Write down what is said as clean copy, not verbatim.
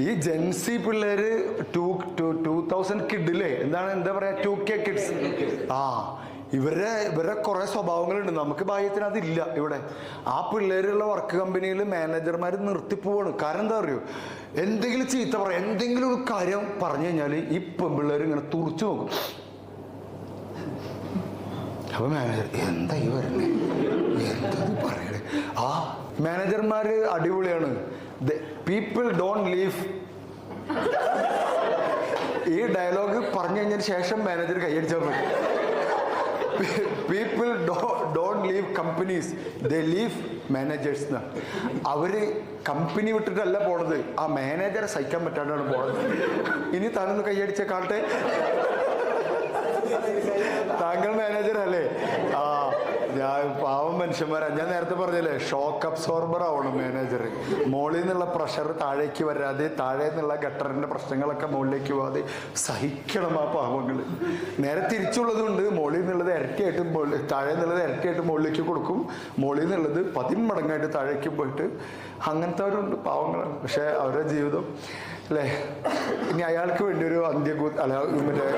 ഈ ജെൻസി പിള്ളേര് 2000 കിഡില്ലേ എന്താ പറയാ 2K കിഡ്സ്. ഇവരെ കുറെ സ്വഭാവങ്ങളുണ്ട്. നമുക്ക് ഭാഗ്യത്തിന് അതില്ല ഇവിടെ. ആ പിള്ളേരുള്ള വർക്ക് കമ്പനിയിൽ മാനേജർമാർ നിർത്തിപ്പോവാണ്. കാരണം എന്താ അറിയോ, എന്തെങ്കിലും ചീത്ത പറയാം, എന്തെങ്കിലും ഒരു കാര്യം പറഞ്ഞു കഴിഞ്ഞാൽ ഈ പെൺപിള്ളേർ ഇങ്ങനെ തുറച്ചു നോക്കും. അപ്പൊ മാനേജർ എന്താ ഈ പറഞ്ഞേ, എന്താ പറയണേ. മാനേജർമാര് അടിപൊളിയാണ്. People don't leave. ഈ ഡയലോഗ് പറഞ്ഞു കഴിഞ്ഞതിന് ശേഷം മാനേജർ കൈയടിച്ചാൽ മതി. People don't leave companies, they leave managers. അവര് കമ്പനി വിട്ടിട്ടല്ല പോണത്, ആ മാനേജറെ സഹിക്കാൻ പറ്റാണ്ടാണ് പോണത്. ഇനി താനൊന്ന് കൈയടിച്ച കാട്ടെ, താങ്കൾ മാനേജർ അല്ലേ? ഞാൻ പാവം മനുഷ്യന്മാരാ. ഞാൻ നേരത്തെ പറഞ്ഞല്ലേ, ഷോക്ക് അബ്സോർബർ ആവണം മാനേജർ. മോളിൽ നിന്നുള്ള പ്രഷർ താഴേക്ക് വരാതെ, താഴെ നിന്നുള്ള ഗട്ടറിന്റെ പ്രശ്നങ്ങളൊക്കെ മുകളിലേക്ക് പോകാതെ സഹിക്കണം ആ പാവങ്ങൾ. നേരെ തിരിച്ചുള്ളതുണ്ട്. മോളിൽ നിന്നുള്ളത് ഇരട്ടിയായിട്ട് താഴെ നിന്നുള്ളത് ഇരട്ടിയായിട്ട് മുകളിലേക്ക് കൊടുക്കും, മോളിൽ നിന്നുള്ളത് 10 മടങ്ങായിട്ട് താഴേക്ക് പോയിട്ട് അങ്ങനത്തെവരുണ്ട്, പാവങ്ങളാണ്. പക്ഷെ അവരുടെ ജീവിതം അല്ലേ. ഇനി അയാൾക്ക് വേണ്ടി ഒരു മറ്റേ